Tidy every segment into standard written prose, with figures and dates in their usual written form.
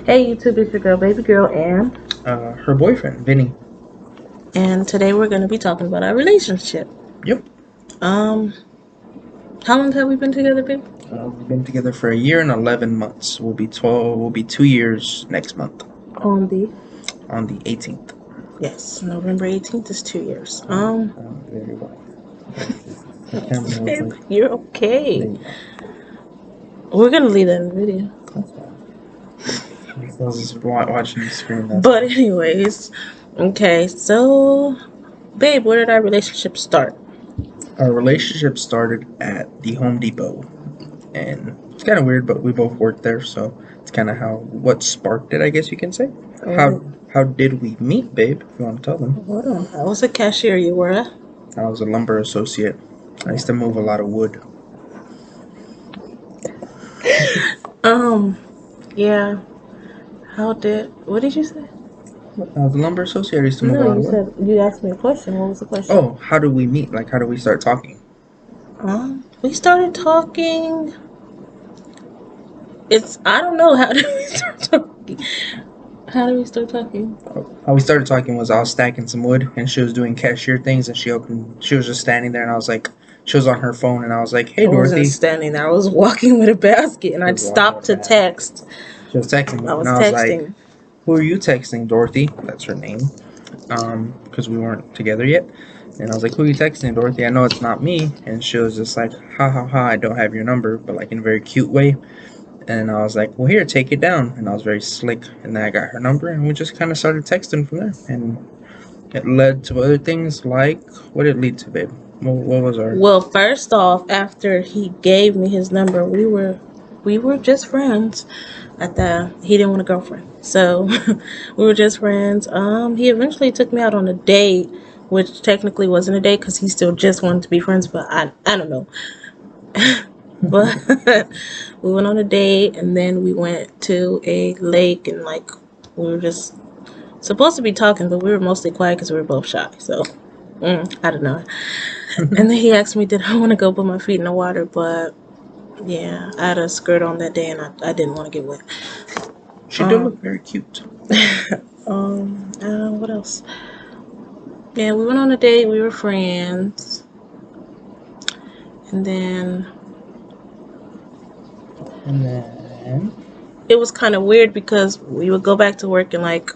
Hey YouTube, it's your girl, baby girl, and Her boyfriend, Vinny. today we're gonna be talking about our relationship. Yep. Um, how long have we been together, babe? We've been together for a year and 11 months. We'll be 12. We'll be 2 years next month On the on the 18th. yes, November 18th is 2 years. Very well. The camera was Babe, like, you're there okay. you go. We're gonna leave that in the video. That's fine. I was just watching the screen. That's But fine. anyways, okay. So, babe, where did our relationship start? Our relationship started at the Home Depot, and it's kind of weird, but we both worked there, so it's kind of what sparked it, I guess you can say. Was How it? how did we meet, babe? If you want to tell them. Hold on. I was a cashier. You were? I was a lumber associate. I used to move a lot of wood. Yeah. How did? What did you say? I was a lumber associate. I used to move a No, lot you of wood. said you asked me a question. What was the question? Oh, how do we meet? Like, how do we start talking? We started talking. I don't know, how did we start talking? How did we start talking? How we started talking was I was stacking some wood, and she was doing cashier things, and she was just standing there, and I was like, she was on her phone, and I was like, hey, I wasn't Dorothy. standing there. I was walking with a basket and She I'd was walking stopped with a to basket. text. She was texting I me, and was I was like, texting. who are you texting, Dorothy? That's her name. Because we weren't together yet. And I was like, who are you texting, Dorothy? I know it's not me. And she was just like, ha ha ha, I don't have your number, but like in a very cute way. And I was like, well, here, take it down. And I was very slick. And then I got her number, and we just kind of started texting from there. And it led to other things like, what did it lead to, babe? What was our. Well, first off, after he gave me his number, we were just friends. At that, he didn't want a girlfriend, so we were just friends. He eventually took me out on a date, which technically wasn't a date because he still just wanted to be friends. But I don't know. But we went on a date, and then we went to a lake, and like we were just supposed to be talking, but we were mostly quiet because we were both shy. So I don't know. And then he asked me, did I want to go put my feet in the water? But yeah, I had a skirt on that day, and I didn't want to get wet. She did look very cute. What else? Yeah, we went on a date. We were friends, and then And then. it was kind of weird because we would go back to work, and like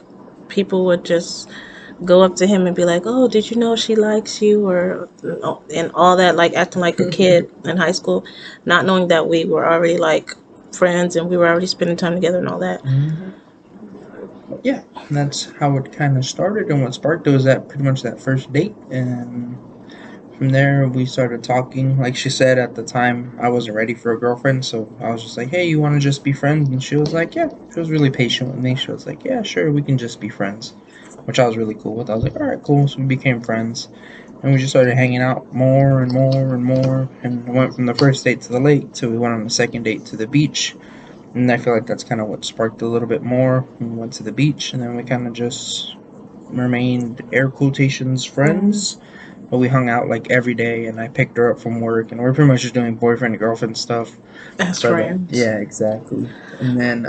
people would just go up to him and be like, "Oh, did you know she likes you?" or and all that, like acting like a kid in high school, not knowing that we were already like friends and we were already spending time together and all that. Mm-hmm. Yeah, that's how it kind of started, and what sparked it was that pretty much that first date, and from there we started talking. Like she said, at the time I wasn't ready for a girlfriend, so I was just like, hey, you want to just be friends? And she was like, yeah. She was really patient with me. She was like, yeah, sure, we can just be friends, which I was really cool with. I was like, all right, cool. So we became friends, and we just started hanging out more and more and more, and went from the first date to the lake to we went on the second date to the beach. And I feel like that's kind of what sparked a little bit more. We went to the beach, and then we kind of just remained air quotations friends. But we hung out like every day, and I picked her up from work, and we're pretty much just doing boyfriend and girlfriend stuff. As So that, friends. yeah, exactly. And then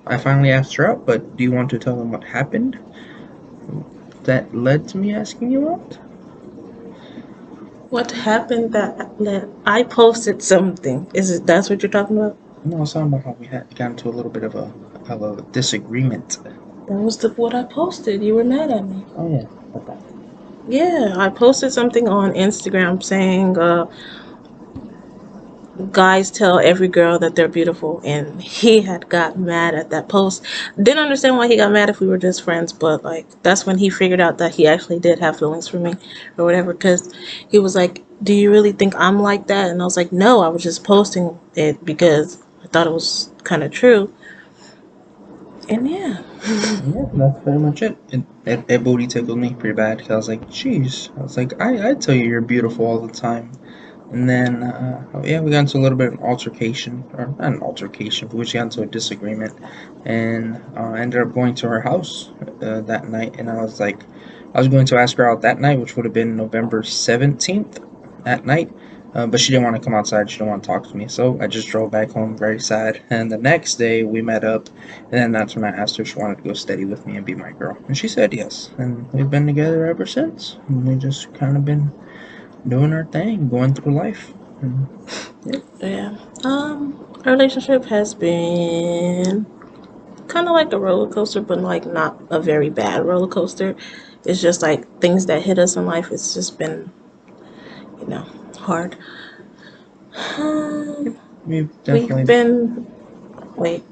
I finally asked her out. But do you want to tell them what happened that led to me asking you out? What happened that I posted something? Is it that's what you're talking about? No, I was talking about how we had got into a little bit of a disagreement. That was what I posted. You were mad at me. Oh yeah, about that. Yeah, I posted something on Instagram saying guys tell every girl that they're beautiful, and he had got mad at that post. Didn't understand why he got mad if we were just friends, but like that's when he figured out that he actually did have feelings for me or whatever, because he was like, do you really think I'm like that? And I was like, no, I was just posting it because I thought it was kind of true. And yeah. Yeah, that's pretty much it. It booty tickled me pretty bad because I was like, jeez. I was like, I tell you you're beautiful all the time. And then, yeah, we got into a little bit of an altercation, or not an altercation, but we just got into a disagreement. And I ended up going to her house that night. And I was like, I was going to ask her out that night, which would have been November 17th at night. But she didn't want to come outside. She didn't want to talk to me. So I just drove back home very sad. And the next day we met up. And then that's when I asked her if she wanted to go steady with me and be my girl. And she said yes. And we've been together ever since. And we just kind of been doing our thing, going through life. And, yeah. Yeah. Our relationship has been kind of like a roller coaster, but like not a very bad roller coaster. It's just like things that hit us in life. It's just been, you know, hard. Yep. Um, We've we've definitely. been, wait,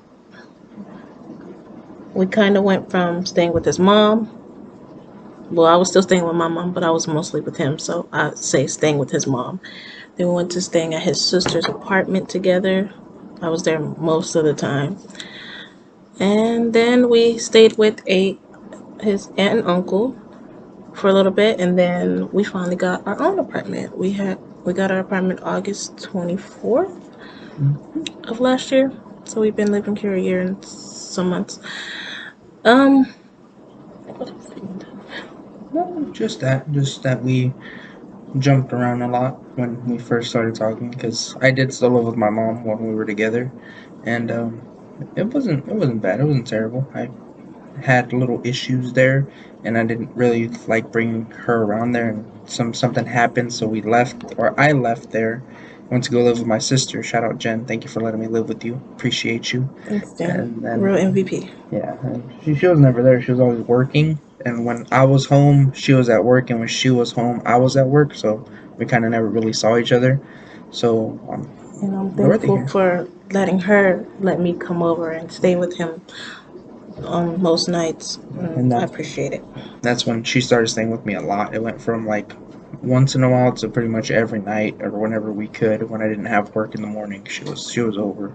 we kind of went from staying with his mom. Well, I was still staying with my mom, but I was mostly with him. So I say staying with his mom. Then we went to staying at his sister's apartment together. I was there most of the time. And then we stayed with his aunt and uncle for a little bit, and then we finally got our own apartment. We got our apartment August 24th Mhm. of last year. So we've been living here a year and some months. Um, what else have we done? No, just that we jumped around a lot when we first started talking because I did still live with my mom when we were together, and it wasn't bad. It wasn't terrible. I had little issues there, and I didn't really like bringing her around there. And something happened, so we left, or I left there. Went to go live with my sister. Shout out Jen. Thank you for letting me live with you. Appreciate you. Thanks, Dan. And Real then MVP. yeah, and she was never there. She was always working. And when I was home, she was at work, and when she was home, I was at work. So we kind of never really saw each other. So And I'm Dorothy thankful here. for letting her let me come over and stay with him on most nights. And I that's appreciate it. that's when she started staying with me a lot. It went from like once in a while to pretty much every night or whenever we could. When I didn't have work in the morning, she was over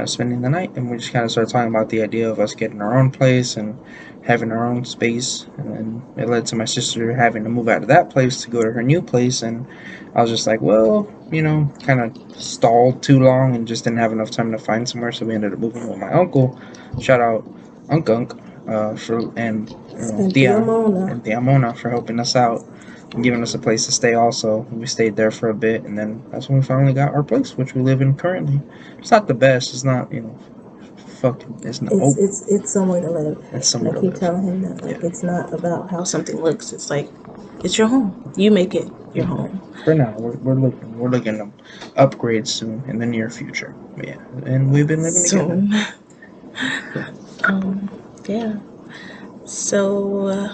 spending the night, and we just kind of started talking about the idea of us getting our own place and having our own space. And then it led to my sister having to move out of that place to go to her new place, and I was just like, well, kind of stalled too long and just didn't have enough time to find somewhere, so we ended up moving with my uncle. Shout out Unk for and And Tia Diamona. and Tia Mona for helping us out and giving us a place to stay. Also, we stayed there for a bit, and then that's when we finally got our place, which we live in currently. It's not the best. It's not, fucking. It's not. It's Oh, it's it's somewhere to live. it's And I somewhere to keep live. telling him that Yeah, like it's not about how something looks. It's like it's your home. You make it your yeah. home. For now, we're looking to upgrade soon in the near future. Yeah, and we've been living together. Soon. Yeah. Yeah. So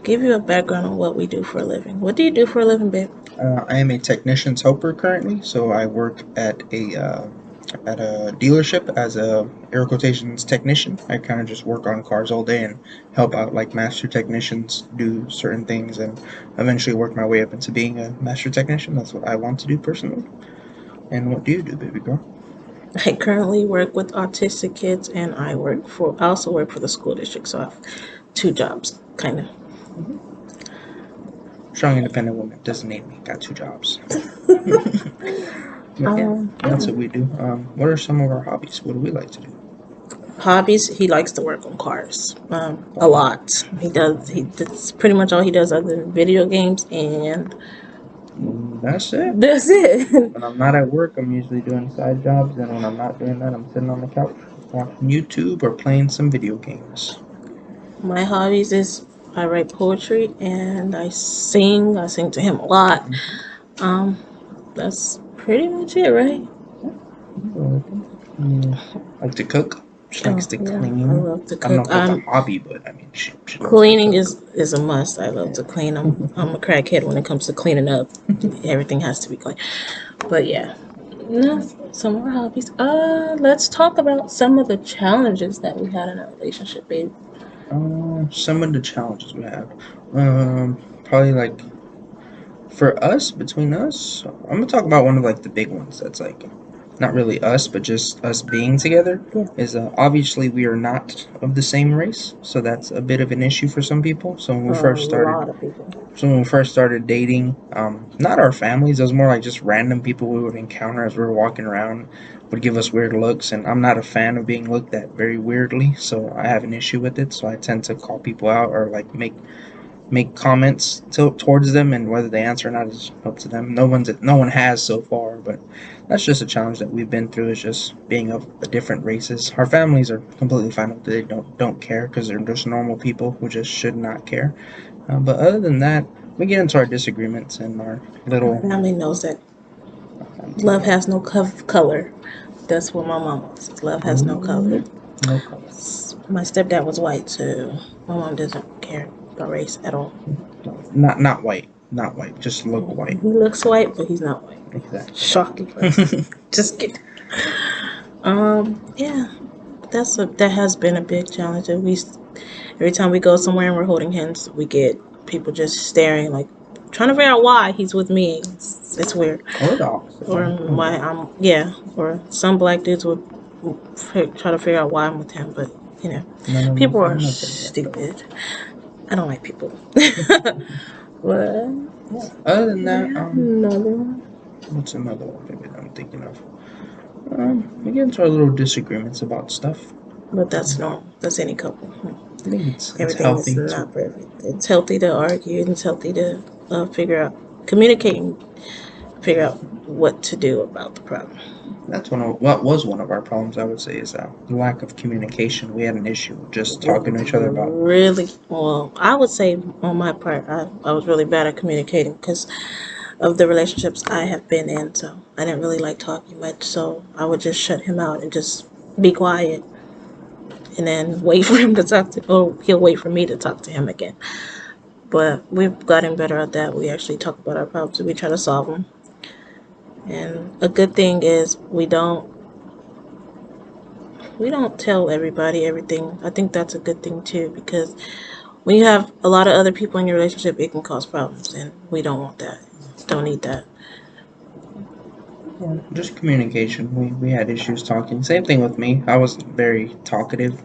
give you a background on what we do for a living. What do you do for a living, babe? I am a technician's helper currently, so I work at a dealership as a air quotations technician. I kind of just work on cars all day and help out like master technicians do certain things, and eventually work my way up into being a master technician. That's what I want to do personally. And what do you do, baby girl? I currently work with autistic kids, and I also work for the school district. So I have two jobs, kind of. Mm-hmm. Strong, independent woman doesn't need me. Got two jobs. But yeah, that's Yeah. what we do. What are some of our hobbies? What do we like to do? Hobbies. He likes to work on cars. A Oh, lot. He does. That's pretty much all he does other than video games, and that's it. that's it. When I'm not at work, I'm usually doing side jobs, and when I'm not doing that, I'm sitting on the couch watching YouTube or playing some video games. My hobbies is I write poetry and I sing. I sing to him a lot. Mm-hmm. Um, that's pretty much it, right? Mm, like to cook. She likes Oh to yeah, I clean. love to I don't know cook. if that's a hobby, but I mean, she loves to Cleaning cook. is a must. I love Yeah. to clean. I'm a crackhead when it comes to cleaning up. Everything has to be clean. But yeah, that's some of our hobbies. Let's talk about some of the challenges that we had in our relationship, babe. Some of the challenges we have. Probably like for us, between us, I'm gonna talk about one of like the big ones. That's like not really us, but just us being together. Yeah, Is obviously we are not of the same race, so that's a bit of an issue for some people. So when we a first started lot of people. So when we first started dating, not our families, it was more like just random people we would encounter as we were walking around would give us weird looks, and I'm not a fan of being looked at very weirdly, so I have an issue with it. So I tend to call people out or like make make comments towards them, and whether they answer or not is up to them. No one has so far, but that's just a challenge that we've been through. Is just being of different races. Our families are completely fine with it. They don't care because they're just normal people who just should not care. But other than that, we get into our disagreements and our My little. family knows that love has no color. That's what my mom was. Love has no color. Ooh, no color. My stepdad was white, so my mom doesn't care about race at all. Not white. Not white. Just look He white. looks white, but he's not white. Exactly. Shocking person. Just kidding. Yeah, that has been a big challenge. That we every time we go somewhere and we're holding hands, we get people just staring, like trying to figure out why he's with me. It's weird. Or the opposite Or way. why I'm or some black dudes would try to figure out why I'm with him, but people are None of them get that. stupid. I don't like people. But Other than we that, have another one. what's another one maybe that I'm thinking of? We get into our little disagreements about stuff. But that's normal. That's any couple. I think it's Everything is healthy to. not perfect. It's healthy to argue, and it's healthy to figure out, communicate, and figure out what to do about the problem. That's what was one of our problems. I would say is the lack of communication. We had an issue with just talking to each other about. Really, well, I would say on my part, I was really bad at communicating because of the relationships I have been in. So I didn't really like talking much. So I would just shut him out and just be quiet and then wait for him to talk to, or he'll wait for me to talk to him again. But we've gotten better at that. We actually talk about our problems and we try to solve them. And a good thing is we don't tell everybody everything. I think that's a good thing too because when you have a lot of other people in your relationship, it can cause problems, and we don't want that. Don't need that. Yeah, just communication. We had issues talking. Same thing with me. I was very talkative.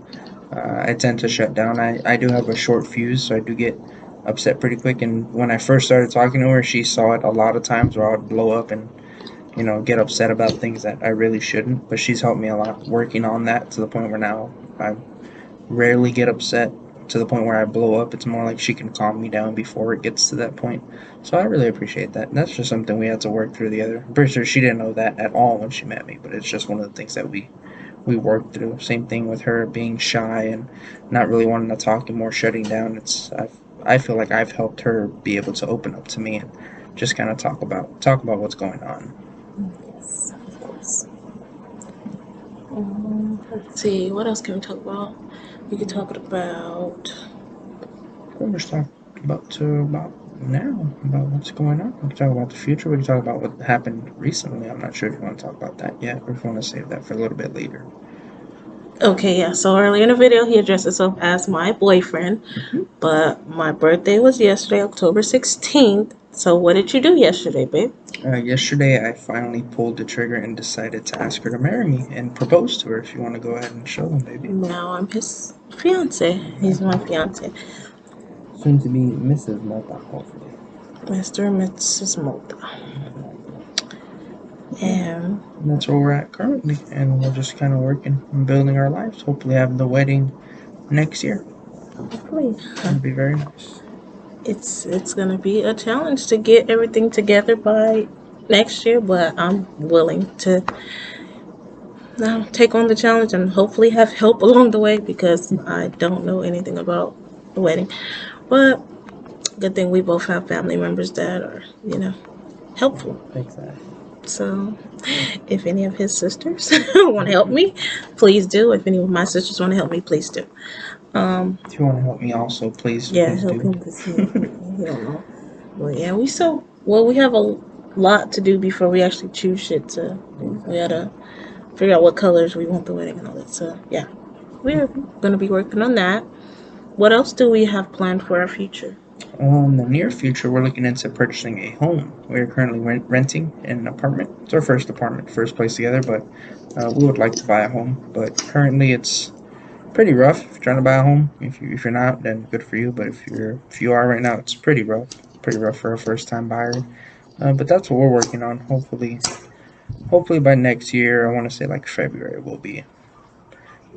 I tend to shut down. I do have a short fuse, so I do get upset pretty quick. And when I first started talking to her, she saw it a lot of times where I would blow up and get upset about things that I really shouldn't. But she's helped me a lot working on that to the point where now I rarely get upset to the point where I blow up. It's more like she can calm me down before it gets to that point. So I really appreciate that. And that's just something we had to work through together. I'm pretty sure she didn't know that at all when she met me, but it's just one of the things that we worked through. Same thing with her being shy and not really wanting to talk and more shutting down. I feel like I've helped her be able to open up to me and just kind of talk about what's going on. Yes, of course. Let's see, what else can we talk about? We could talk about. We're just talking about now about what's going on. We can talk about the future. We can talk about what happened recently. I'm not sure if you want to talk about that yet, or if you want to save that for a little bit later. Okay, yeah. So earlier in the video, he addressed himself as my boyfriend, but my birthday was yesterday, October 16th. So what did you do yesterday, babe? Yesterday, I finally pulled the trigger and decided to ask her to marry me and propose to her. If you want to go ahead and show them, baby. Now I'm his fiance. He's my fiance, Soon to be Mrs. Malta, hopefully. Mr. and Mrs. Multa. And And that's where we're at currently, and we're just kind of working and building our lives. Hopefully, have the wedding next year. hopefully, That'd be very nice. it's gonna be a challenge to get everything together by next year, but I'm willing to now take on the challenge and hopefully have help along the way because I don't know anything about the wedding. But good thing we both have family members that are, helpful. Exactly. So if any of his sisters want to help me, please do. If any of my sisters want to help me, please do. If you want to help me, also Yeah, please help do. him because he don't know. But yeah, we have a lot to do before we actually choose shit to do. We gotta figure out what colors we want the wedding and all that. So yeah, we're gonna be working on that. What else do we have planned for our future? In the near future, we're looking into purchasing a home. We're currently renting an apartment. It's our first apartment, first place together, but we would like to buy a home. But currently, it's pretty rough if you're trying to buy a home. If you're not, then good for you. But if you are right now, it's pretty rough for a first time buyer. But that's what we're working on. Hopefully by next year, I want to say like February, we'll be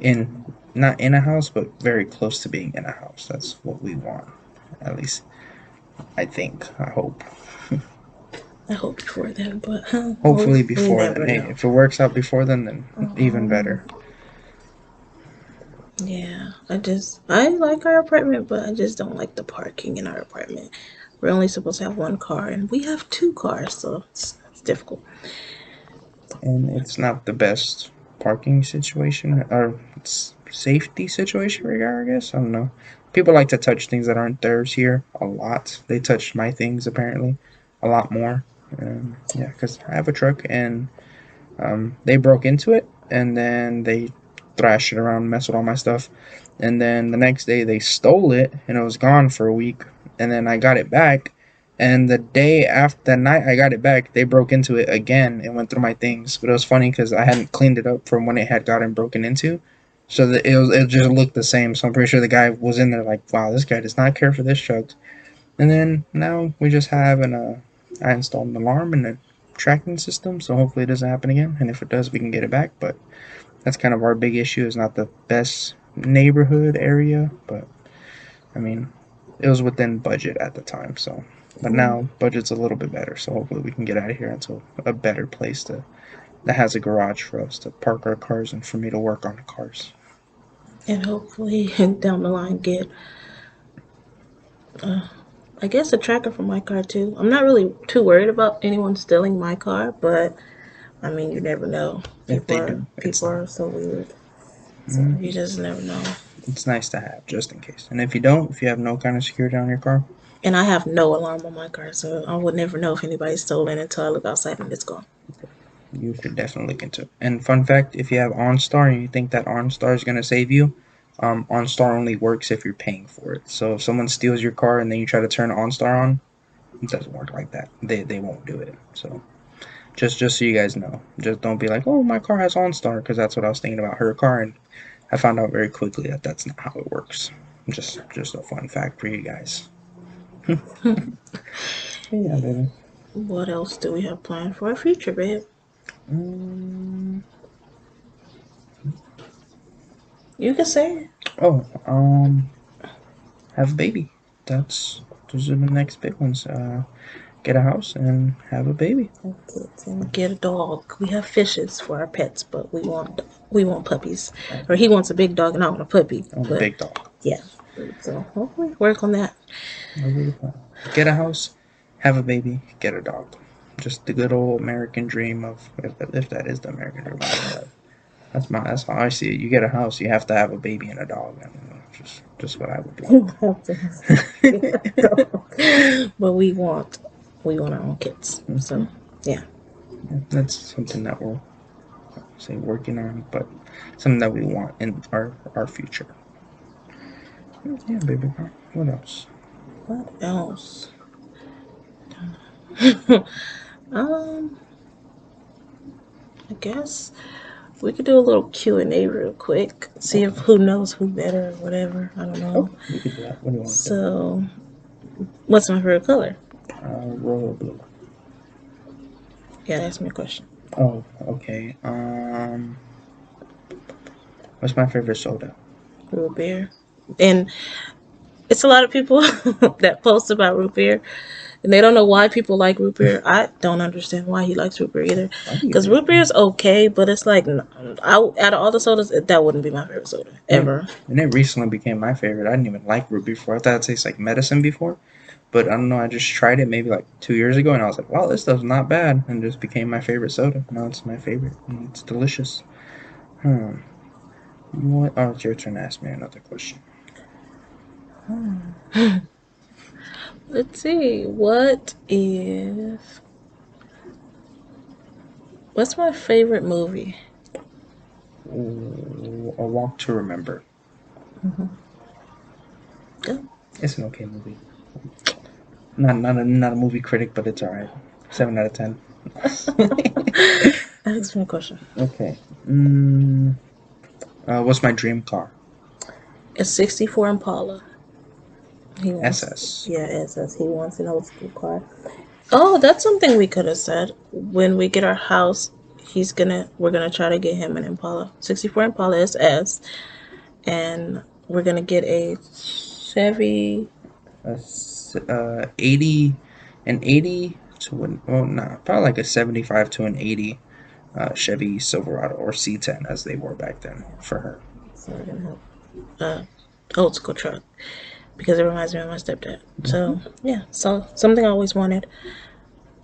in not in a house, but very close to being in a house. That's what we want. At least I think. I hope. I hope before then, but Hopefully we before then. never Hey, know. if it works out before then even better. Um, yeah, I like our apartment, but I just don't like the parking in our apartment. We're only supposed to have one car, and we have two cars, so it's difficult. And it's not the best parking situation or safety situation regard, I guess. I don't know. People like to touch things that aren't theirs here a lot. They touched my things apparently a lot more. Yeah, because I have a truck and they broke into it and then they thrashed it around, messed with all my stuff. And then the next day they stole it and it was gone for a week. And then I got it back. And the day after the night I got it back, they broke into it again and went through my things. But it was funny because I hadn't cleaned it up from when it had gotten broken into. So that it just looked the same. So I'm pretty sure the guy was in there like, wow, this guy does not care for this truck. And then now we just have I installed an alarm and a tracking system, so hopefully it doesn't happen again. And if it does, we can get it back. But that's kind of our big issue. It's not the best neighborhood area, but I mean, it was within budget at the time. So, but now budget's a little bit better. So hopefully we can get out of here into a better place that has a garage for us to park our cars and for me to work on the cars. And hopefully down the line get, I guess, a tracker for my car too. I'm not really too worried about anyone stealing my car, but I mean, you never know. If they do, People are so weird, so you mm, just never know. it's nice to have just in case. And if you don't, if you have no kind of security on your car, And I have no alarm on my car, so I would never know if anybody's stolen until I look outside and it's gone. you should definitely look into it. And fun fact, if you have OnStar and you think that OnStar is going to save you, OnStar only works if you're paying for it. So if someone steals your car and then you try to turn OnStar on, it doesn't work like that. They won't do it. So just so you guys know, just don't be like, oh, my car has OnStar, because that's what I was thinking about her car, and I found out very quickly that that's not how it works. Just a fun fact for you guys. Yeah, baby. What else do we have planned for our future, babe? Mm, You can say it. oh, have a baby. That's those are the next big ones. Get a house and have a baby. Have kids and get a dog. We have fishes for our pets, but we want puppies. Or he wants a big dog and I want a puppy. I want a But big dog. yeah, so hopefully work on that. That'll be the plan. Get a house, have a baby, get a dog. Just the good old American dream of if that is the American dream. That's how I see it. You get a house, you have to have a baby and a dog. I don't know, just what I would do. But we want our own kids. So yeah. Yeah, that's something that we're say working on, but something that we want in our future. Yeah, baby girl. What else? What else? um, I guess we could do a little Q&A real quick. See if Okay. who knows who better or whatever. I don't know. Okay, we could do that. What do you want to do? So, what's my favorite color? Royal blue. Yeah, ask me a question. Oh, okay. What's my favorite soda? Root beer. And it's a lot of people that post about root beer, and they don't know why people like root beer. I don't understand why he likes root beer either. Why do you Because think? root beer is okay, but it's like, out of all the sodas, that wouldn't be my favorite soda ever. And it recently became my favorite. I didn't even like root beer before. I thought it tastes like medicine before. But I don't know, I just tried it maybe like 2 years ago and I was like, wow, this stuff's not bad. And it just became my favorite soda. Now it's my favorite. And it's delicious. Hmm. What? Oh, it's your turn to ask me another question. Let's see. What's my favorite movie? Ooh, A Walk to Remember. Go. It's an okay movie. Not a movie critic, but it's alright. 7 out of 10. Ask me a question. Okay. What's my dream car? A 64 Impala. He wants, SS. yeah, SS. He wants an old school car. Oh, that's something we could have said. When we get our house, we're gonna try to get him an Impala. 64 Impala SS. And we're gonna get a Chevy a 80, an 80 to an, well, not probably like a 75 to an 80 Chevy Silverado or C10 as they were back then for her. So we're gonna have old school truck because it reminds me of my stepdad. Mm-hmm. So yeah, so something I always wanted.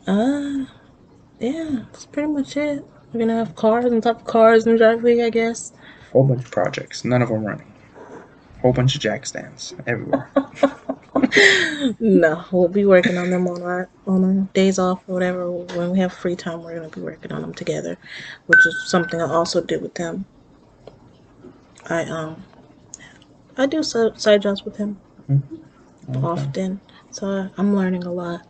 Uh, yeah, that's pretty much it. We're gonna have cars on top of cars in the driveway, I guess. Whole bunch of projects, none of them running. Whole bunch of jack stands everywhere. No, we'll be working on them on our days off or whatever. When we have free time, we're gonna be working on them together, which is something I also do with him. I I do side jobs with him Mm-hmm. Okay. often, so I'm learning a lot.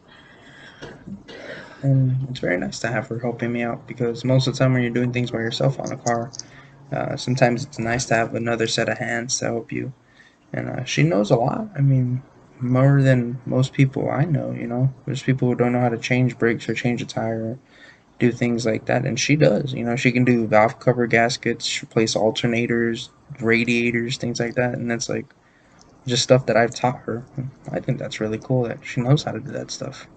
And it's very nice to have her helping me out because most of the time when you're doing things by yourself on a car, sometimes it's nice to have another set of hands to help you. And she knows a lot. I mean, more than most people I know. There's people who don't know how to change brakes or change a tire, or do things like that, and she does. She can do valve cover gaskets, replace alternators, radiators, things like that, and that's like just stuff that I've taught her. I think that's really cool that she knows how to do that stuff.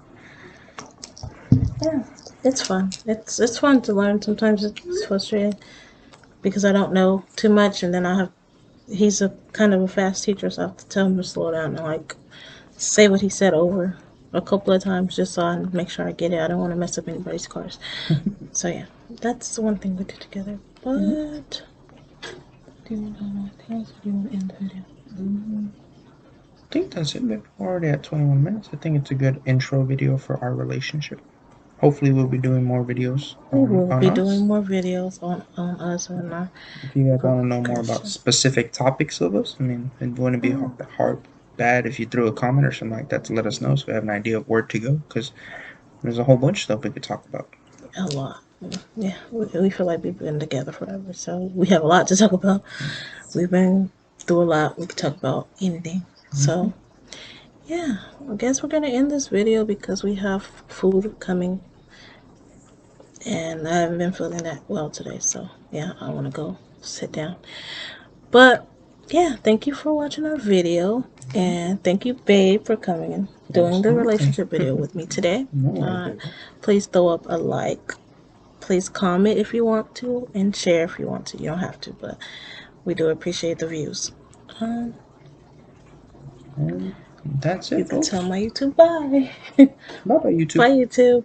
Yeah, it's fun. It's fun to learn. Sometimes it's frustrating because I don't know too much, and then I have he's a kind of a fast teacher, so I have to tell him to slow down and like say what he said over a couple of times just so I make sure I get it. I don't want to mess up anybody's cars. So yeah, that's the one thing we did together. Mhm. But do you want to know anything else? Or do you want to end the video? I think that's it. We're already at 21 minutes. I think it's a good intro video for our relationship. Hopefully, we'll be doing more videos We on, will on be doing us. more videos on us and our If you guys want to know more about progression. specific topics of us, I mean, it wouldn't be Mm, bad if you threw a comment or something like that to let us know so we have an idea of where to go because there's a whole bunch of stuff we could talk about. a lot. Yeah, we feel like we've been together forever, so we have a lot to talk about. We've been through a lot. We could talk about anything. Mm-hmm. So yeah, I guess we're gonna end this video because we have food coming, and I haven't been feeling that well today. So yeah, I want to go sit down. But yeah, thank you for watching our video, and thank you, babe, for coming and doing the Absolutely. relationship video with me today. No worries, Uh, baby. please throw up a like. Please comment if you want to, and share if you want to. You don't have to, but we do appreciate the views. Um, And that's you it, can tell folks. my YouTube bye. Bye bye, YouTube. Bye, YouTube.